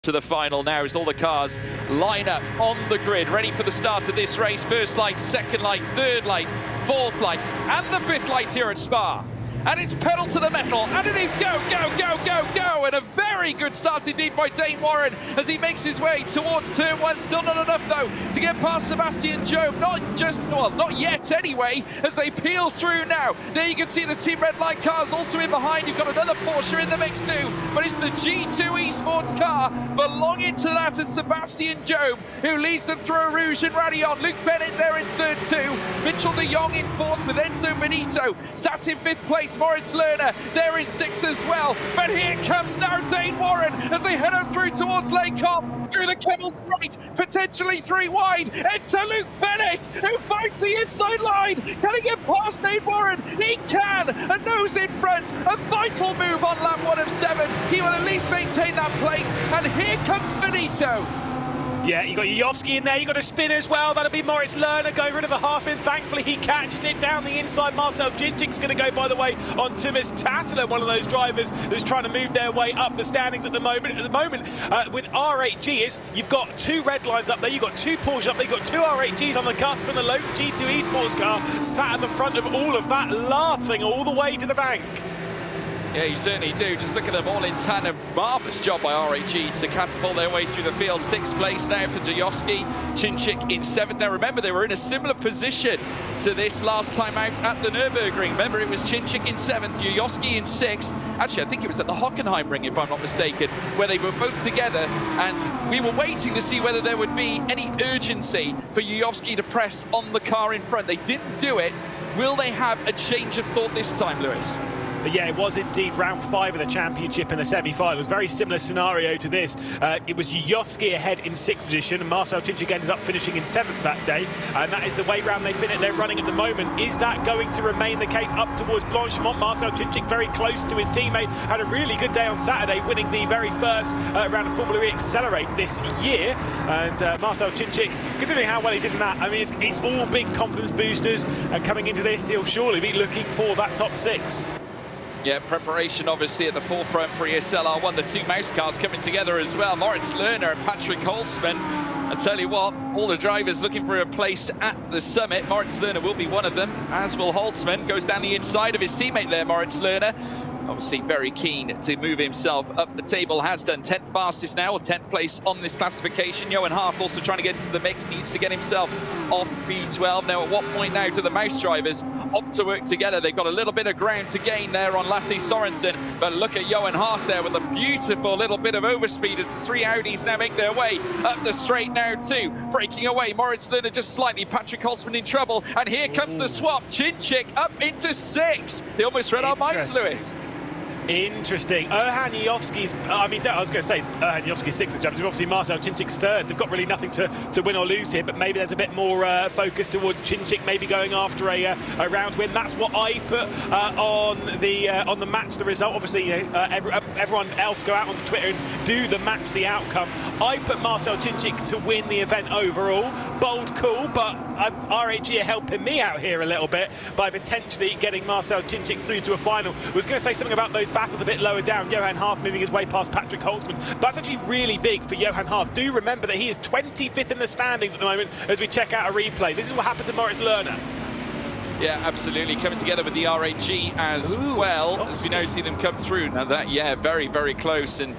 To the final now as all the cars line up on the grid, ready for the start of this race. First light, second light, third light, fourth light, and the fifth light here at Spa. And it's pedal to the metal, and it is go, go, go, go, go. And a very good start indeed by Dane Warren as he makes his way towards turn one. Still not enough, though, to get past Sebastian Job. Not yet anyway, as they peel through now. There you can see the Team Redline cars also in behind. You've got another Porsche in the mix too, but it's the G2 Esports car belonging to that is Sebastian Job, who leads them through a Rouge and Radeon. Luke Bennett there in third too. Mitchell de Jong in fourth with Enzo Benito. Sat in fifth place. Moritz Lerner there in sixth as well. But here comes now Dane Warren as they head up through towards Lake Comp. Through the Kemmels right, potentially three wide. Enter Luke Bennett, who finds the inside line. Can he get past Dane Warren? He can. A nose in front. A vital move on lap 1 of 7. He will at least maintain that place. And here comes Benito. Yeah, you got Yovsky in there, you got a spin as well. That'll be Moritz Lerner going rid of a half spin. Thankfully, he catches it down the inside. Marcel Ginchik's going to go, by the way, on Thomas Tattler, one of those drivers who's trying to move their way up the standings at the moment. With R8G, is you've got two red lines up there, you've got two Porsche up there, you've got two R8Gs on the cusp, and the lone G2 Esports car sat at the front of all of that, laughing all the way to the bank. Yeah, you certainly do. Just look at them all in tandem. Marvellous job by RAG to catapult their way through the field. Sixth place now for Jayovsky. Chinchik in seventh. Now remember, they were in a similar position to this last time out at the Nürburgring. Remember, it was Chinchik in seventh, Jayovsky in sixth. Actually, I think it was at the Hockenheimring, if I'm not mistaken, where they were both together. And we were waiting to see whether there would be any urgency for Jayovsky to press on the car in front. They didn't do it. Will they have a change of thought this time, Lewis? But yeah, it was indeed round 5 of the championship in the semi-final. It was a very similar scenario to this. It was Jayovsky ahead in 6th position, and Marcel Chinchik ended up finishing in 7th that day. And that is the way round they're running at the moment. Is that going to remain the case up towards Blanchimont? Marcel Chinchik very close to his teammate. Had a really good day on Saturday, winning the very first round of Formula E Accelerate this year. And Marcel Chinchik, considering how well he did in that, I mean, it's all big confidence boosters. And coming into this, he'll surely be looking for that top 6. Yeah, preparation obviously at the forefront for ESL R1. The two mouse cars coming together as well. Moritz Lerner and Patrick Holzman. I tell you what, all the drivers looking for a place at the summit. Moritz Lerner will be one of them, as will Holzman. Goes down the inside of his teammate there, Moritz Lerner. Obviously very keen to move himself up the table. Has done 10th fastest now, or 10th place on this classification. Johan Harth also trying to get into the mix, needs to get himself off B12. Now at what point now do the mouse drivers opt to work together? They've got a little bit of ground to gain there on Lasse Sorensen, but look at Johan Harth there with a beautiful little bit of overspeed as the three Audis now make their way up the straight now too. Breaking away, Moritz Lerner just slightly, Patrick Holzman in trouble, and here comes the swap. Chinchik up into 6th. They almost read our minds, Lewis. Interesting. Erhan Jayovsky's, I was going to say Erhan Jayovsky's 6th in the championship. Obviously, Marcel Chinchik's 3rd. They've got really nothing to win or lose here, but maybe there's a bit more focus towards Chinchik, maybe going after a round win. That's what I've put on the match, the result. Obviously, everyone else go out onto Twitter and do the match, the outcome. I put Marcel Chinchik to win the event overall. Bold, cool, but RAG are helping me out here a little bit by potentially getting Marcel Chinchik through to a final. I was going to say something about those battles a bit lower down. Johan Harth moving his way past Patrick Holzman. That's actually really big for Johan Harth. Do remember that he is 25th in the standings at the moment as we check out a replay. This is what happened to Moritz Lerner. Yeah, absolutely. Coming together with the RAG as well, as we now see them come through. Now that, yeah, very, very close. And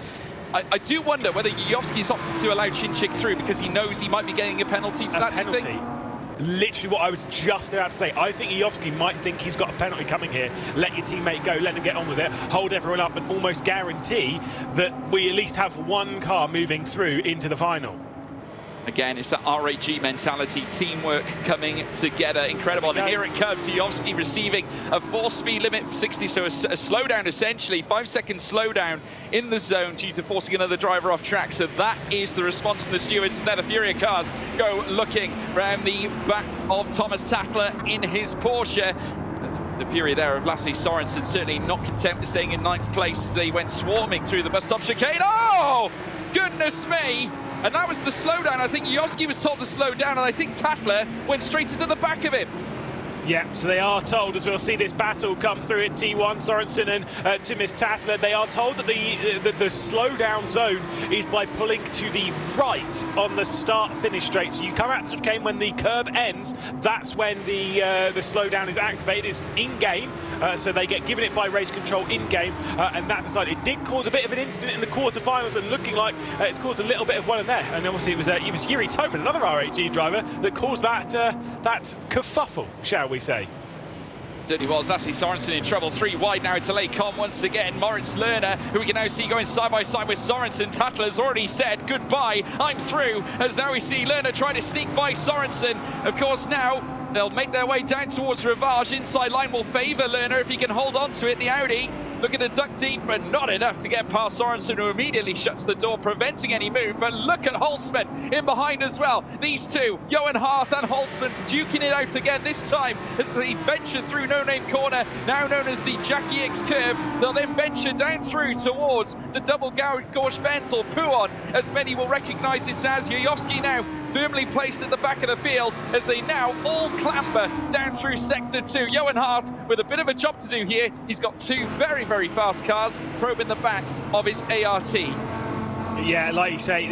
I do wonder whether Jayovsky's opted to allow Chinchik through because he knows he might be getting a penalty for that, penalty. Do you think? Literally what I was just about to say. I think Jayovsky might think he's got a penalty coming here. Let your teammate go, let him get on with it, hold everyone up, and almost guarantee that we at least have one car moving through into the final. Again, it's that RAG mentality, teamwork coming together, incredible. And here it comes, Jayovsky receiving a 4-speed limit of 60, so a slowdown essentially, 5-second slowdown in the zone due to forcing another driver off track. So that is the response from the stewards. Now the Furia cars go looking around the back of Thomas Tattler in his Porsche. The fury there of Lasse Sorensen certainly not content with staying in 9th place as they went swarming through the bus stop chicane. Oh, goodness me! And that was the slowdown. I think Jayovsky was told to slow down, and I think Tattler went straight into the back of him. Yeah, so they are told, as we'll see this battle come through at T1, Sorensen and Thomas Tattler, they are told that the slowdown zone is by pulling to the right on the start-finish straight. So you come out to the chicane when the curb ends, that's when the slowdown is activated. It's in-game, so they get given it by race control in-game, and that's decided. It did cause a bit of an incident in the quarterfinals, and looking like it's caused a little bit of one in there. And obviously it was Yuri Toman, another RHG driver, that caused that kerfuffle, shall we say. Certainly was. Lasse Sorensen in trouble. 3 wide now into Lecom once again. Moritz Lerner, who we can now see going side by side with Sorensen. Tattler's already said goodbye, I'm through, as now we see Lerner trying to sneak by Sorensen. Of course, now they'll make their way down towards Rivage. Inside line will favour Lerner if he can hold on to it. The Audi looking to duck deep, but not enough to get past Sorensen, who immediately shuts the door, preventing any move. But look at Holzman in behind as well. These two, Johan Harth and Holzman, duking it out again, this time as they venture through No Name Corner, now known as the Jackie X curve. They'll then venture down through towards the double gauche bend, or Puon, as many will recognise it as. Yuyovski now firmly placed at the back of the field as they now all clamber down through Sector 2. Johan Harth with a bit of a job to do here. He's got 2 very, very fast cars probing the back of his ART. Yeah, like you say,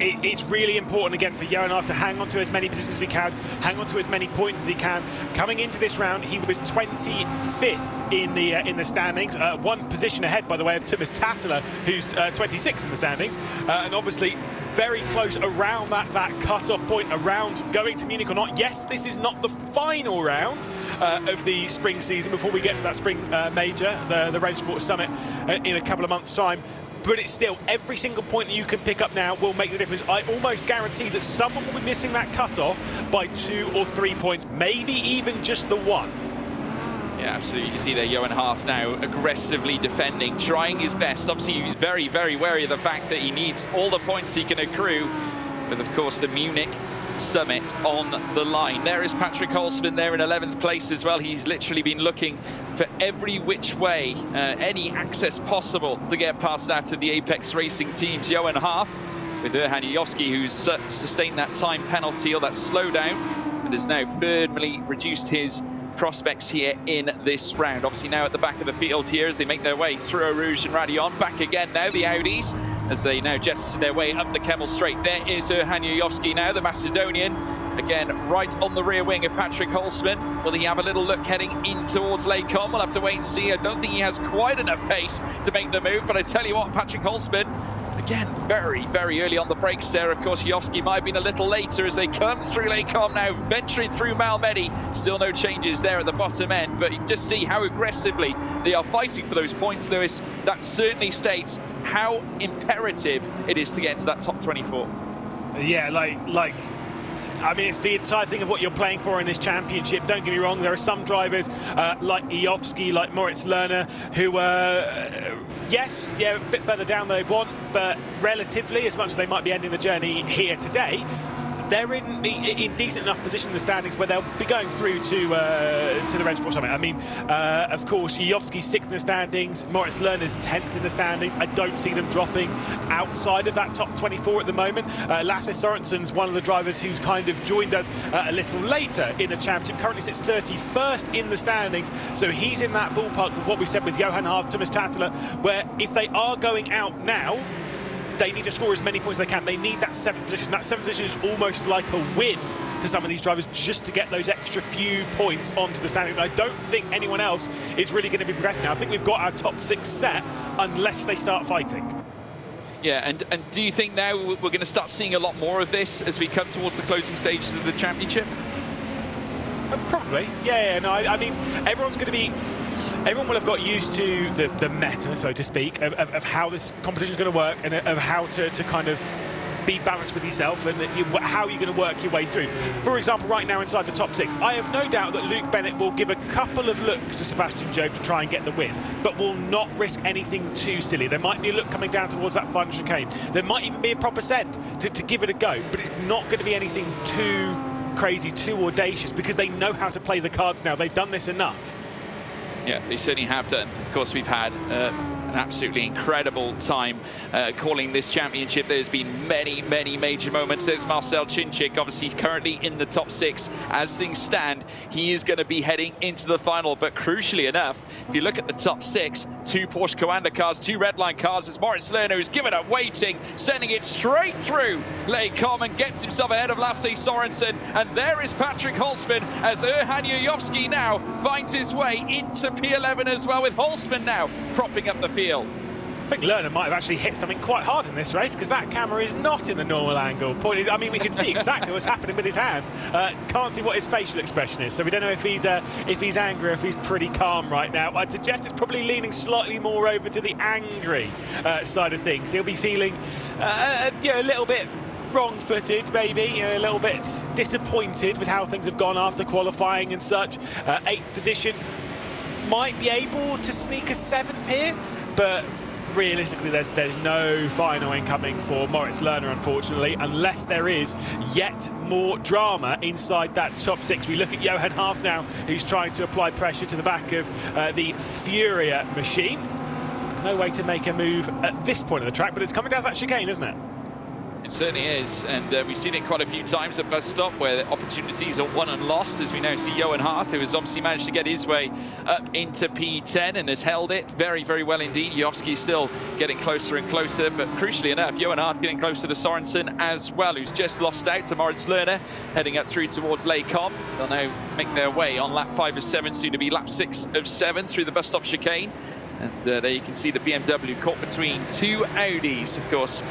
it's really important again for Johan Harth to hang on to as many positions as he can, hang on to as many points as he can. Coming into this round, he was 25th in the standings, 1 position ahead, by the way, of Thomas Tattler, who's 26th in the standings, and obviously very close around that cut-off point, around going to Munich or not. Yes, this is not the final round of the spring season before we get to that spring major, the Range Sport Summit, in a couple of months' time. But it's still, every single point that you can pick up now will make the difference. I almost guarantee that someone will be missing that cut-off by 2 or 3 points, maybe even just the 1. Yeah, absolutely. You can see there Johan Harth now aggressively defending, trying his best. Obviously, he's very, very wary of the fact that he needs all the points he can accrue, with, of course, the Munich Summit on the line. There is Patrick Holzman there in 11th place as well. He's literally been looking for every which way, any access possible to get past that of the Apex Racing teams. Johan Harth with Erhan Yuyovski, who's sustained that time penalty or that slowdown and has now firmly reduced his prospects here in this round. Obviously now at the back of the field here as they make their way through Eau Rouge and Raidillon. Back again now, the Audis, as they now jettison their way up the Kemmel Straight. There is Erhan Yuyovski now, the Macedonian, again right on the rear wing of Patrick Holzman. Will he have a little look heading in towards Lecom? We'll have to wait and see. I don't think he has quite enough pace to make the move, but I tell you what, Patrick Holzman, again, very, very early on the brakes there. Of course, Yuyovski might have been a little later as they come through Lecom now, venturing through Malmedy. Still no changes there at the bottom end, but you can just see how aggressively they are fighting for those points, Lewis. That certainly states how imperative it is to get into that top 24. Yeah, I mean, it's the entire thing of what you're playing for in this championship. Don't get me wrong, there are some drivers like Yuyovski, like Moritz Lerner, who yes, yeah, a bit further down than they want, but relatively, as much as they might be ending the journey here today, they're in decent enough position in the standings where they'll be going through to the Range Sport Summit. I mean, of course, Yuyovski's 6th in the standings, Moritz Lerner's 10th in the standings. I don't see them dropping outside of that top 24 at the moment. Lasse Sorensen's one of the drivers who's kind of joined us a little later in the championship. Currently sits 31st in the standings, so he's in that ballpark with what we said with Johan Harth, Thomas Tattler, where if they are going out now, they need to score as many points as they can. They need that 7th position. That 7th position is almost like a win to some of these drivers just to get those extra few points onto the standings. I don't think anyone else is really going to be progressing now. I think we've got our top 6 set unless they start fighting. Yeah, and do you think now we're going to start seeing a lot more of this as we come towards the closing stages of the championship? Probably. Yeah, no, I mean, everyone will have got used to the meta, so to speak, of how this competition is going to work and of how to kind of be balanced with yourself and how you're going to work your way through. For example, right now inside the top 6, I have no doubt that Luke Bennett will give a couple of looks to Sebastian Jobe to try and get the win, but will not risk anything too silly. There might be a look coming down towards that fun chicane. There might even be a proper send to give it a go, but it's not going to be anything too crazy, too audacious, because they know how to play the cards now. They've done this enough. Yeah, they certainly have done. Of course, we've had absolutely incredible time calling this championship. There's been many major moments. There's Marcel Chinchik, obviously currently in the top 6. As things stand, he is going to be heading into the final. But crucially enough, if you look at the top 6, 2 Porsche Coanda cars, 2 Redline cars, as Moritz Lerner is given up waiting, sending it straight through Les Combes and gets himself ahead of Lasse Sorensen. And there is Patrick Holzman as Erhan Yuyovski now finds his way into P11 as well, with Holzman now propping up the field. I think Lerner might have actually hit something quite hard in this race, because that camera is not in the normal angle. Point is, I mean, we can see exactly what's happening with his hands. Can't see what his facial expression is, so we don't know if he's angry or if he's pretty calm right now. I'd suggest it's probably leaning slightly more over to the angry side of things. He'll be feeling a little bit wrong-footed, maybe, a little bit disappointed with how things have gone after qualifying and such. 8th position, might be able to sneak a 7th here, but realistically there's no final incoming for Moritz Lerner, unfortunately, unless there is yet more drama inside that top 6. We look at Johan Harth now, who's trying to apply pressure to the back of the Furia machine. No way to make a move at this point of the track, but it's coming down to that chicane, isn't it? It certainly is, and we've seen it quite a few times at bus stop where the opportunities are won and lost, as we now see Johan Harth, who has obviously managed to get his way up into P10 and has held it very well indeed. Yuyovski still getting closer and closer, but crucially enough, Johan Harth getting closer to Sorensen as well, who's just lost out to Moritz Lerner, heading up through towards Les Combes. They'll now make their way on lap 5 of 7, soon to be lap 6 of 7 through the bus stop chicane. And there you can see the BMW caught between 2 Audis, of course,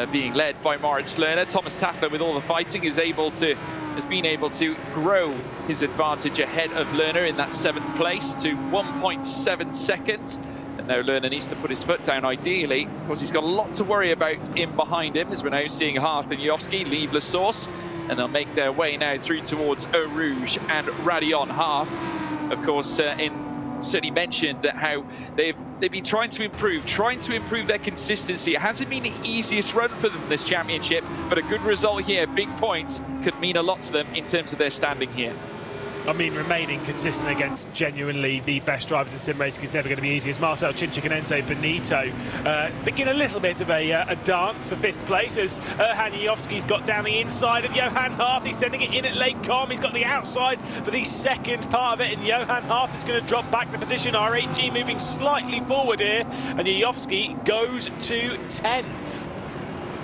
being led by Moritz Lerner. Thomas Taffler, with all the fighting, has been able to grow his advantage ahead of Lerner in that 7th place to 1.7 seconds. And now Lerner needs to put his foot down, ideally. Of course, he's got a lot to worry about in behind him, as we're now seeing Harth and Yuyovski leave La Source. And they'll make their way now through towards Eau Rouge and Raidillon. Harth, of course, certainly mentioned that how they've been trying to improve their consistency. It hasn't been the easiest run for them this championship, but a good result here, big points, could mean a lot to them in terms of their standing here. I mean, remaining consistent against genuinely the best drivers in sim racing is never going to be easy, as Marcel Chinchik and Enzo Benito begin a little bit of a dance for 5th place, as Erhan Yuyovski's got down the inside of Johan Harth. He's sending it in at Les Combes. He's got the outside for the 2nd part of it, and Johan Harth is going to drop back the position. RHG moving slightly forward here, and Yuyovski goes to 10th.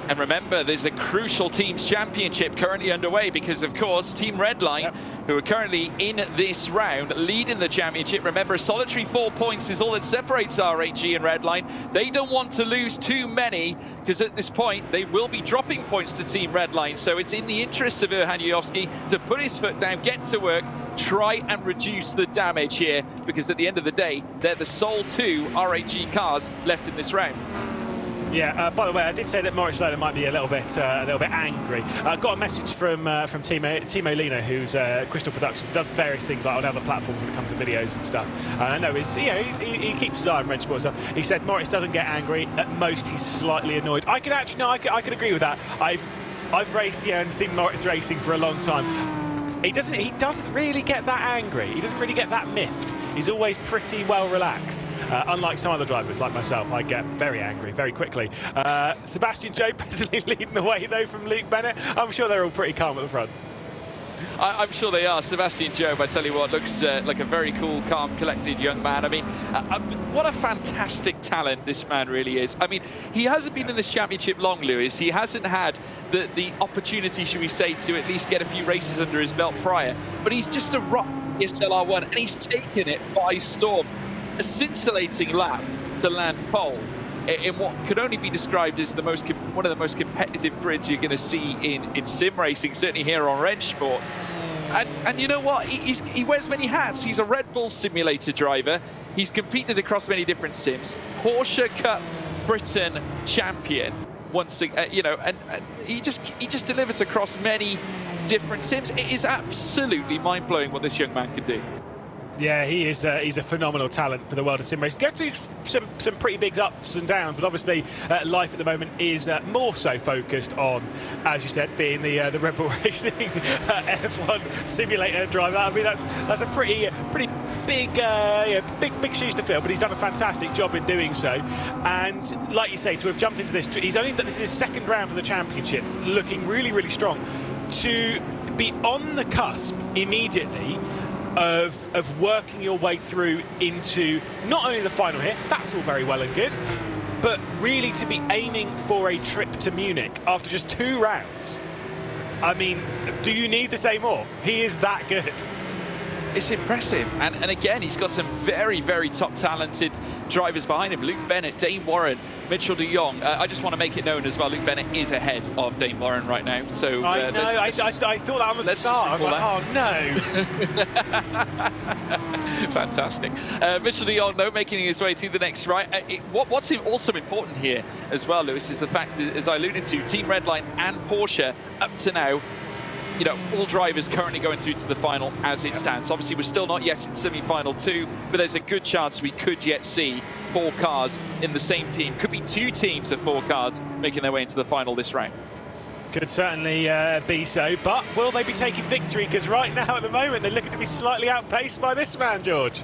And remember, there's a crucial teams championship currently underway, because of course Team Redline, who are currently in this round, leading the championship. Remember, a solitary 4 points is all that separates RHG and Redline. They don't want to lose too many, because at this point they will be dropping points to Team Redline. So it's in the interest of Erhan Yuyovski to put his foot down, get to work, try and reduce the damage here, because at the end of the day, they're the sole 2 RHG cars left in this round. Yeah, by the way, I did say that Moritz Lerner might be a little bit angry. I got a message from Timo Lino, who's Crystal Productions, does various things like on other platforms when it comes to videos and stuff. And I know he keeps his eye on Red Sport stuff. He said Moritz doesn't get angry. At most, he's slightly annoyed. I could agree with that. I've raced and seen Moritz racing for a long time. He doesn't really get that angry. He doesn't really get that miffed. He's always pretty well relaxed. Unlike some other drivers like myself, I get very angry very quickly. Sebastian Joe presently leading the way though from Luke Bennett. I'm sure they're all pretty calm at the front. I'm sure they are. Sebastian Job, I tell you what, looks like a very cool, calm, collected young man. I mean, what a fantastic talent this man really is. I mean, he hasn't been in this championship long, Lewis. He hasn't had the opportunity, should we say, to at least get a few races under his belt prior. But he's just a rock SLR1, and he's taken it by storm. A scintillating lap to land pole in what could only be described as one of the most competitive grids you're going to see in sim racing, certainly here on Red Sport. And you know what? He wears many hats. He's a Red Bull simulator driver. He's competed across many different sims. Porsche Cup Britain champion. Once and he just delivers across many different sims. It is absolutely mind-blowing what this young man can do. Yeah, he's a phenomenal talent for the world of sim racing. Go through some pretty big ups and downs, but obviously life at the moment is more so focused on, as you said, being the Red Bull Racing F1 simulator driver. I mean, that's a pretty big shoes to fill, but he's done a fantastic job in doing so. And like you say, to have jumped into this, this is his second round of the championship, looking really, really strong. To be on the cusp immediately of working your way through into not only the final here, that's all very well and good, but really to be aiming for a trip to Munich after just 2 rounds. I mean, do you need to say more? He is that good. It's impressive, and again, he's got some very, very top talented drivers behind him. Luke Bennett, Dane Warren, Mitchell de Jong. I just want to make it known as well, Luke Bennett is ahead of Dane Warren right now. So I know, I thought that on the start. I was like, oh no. Fantastic. Mitchell de Jong, though, making his way through the next right. What's also important here as well, Lewis, is the fact, as I alluded to, Team Redline and Porsche up to now, you know, all drivers currently going through to the final as it stands. Obviously, we're still not yet in semi-final 2, but there's a good chance we could yet see 4 cars in the same team. Could be 2 teams of 4 cars making their way into the final this round. Could certainly be so, but will they be taking victory? Because right now, at the moment, they're looking to be slightly outpaced by this man, George.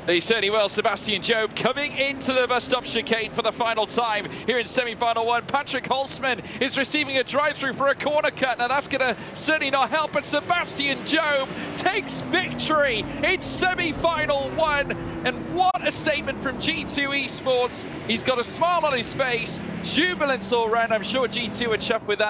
They certainly will. Sebastian Job coming into the bus stop chicane for the final time here in semi-final 1. Patrick Holzman is receiving a drive-through for a corner cut. Now that's going to certainly not help, but Sebastian Job takes victory in semi-final 1. And what a statement from G2 Esports. He's got a smile on his face, jubilance all round. I'm sure G2 are chuffed with that.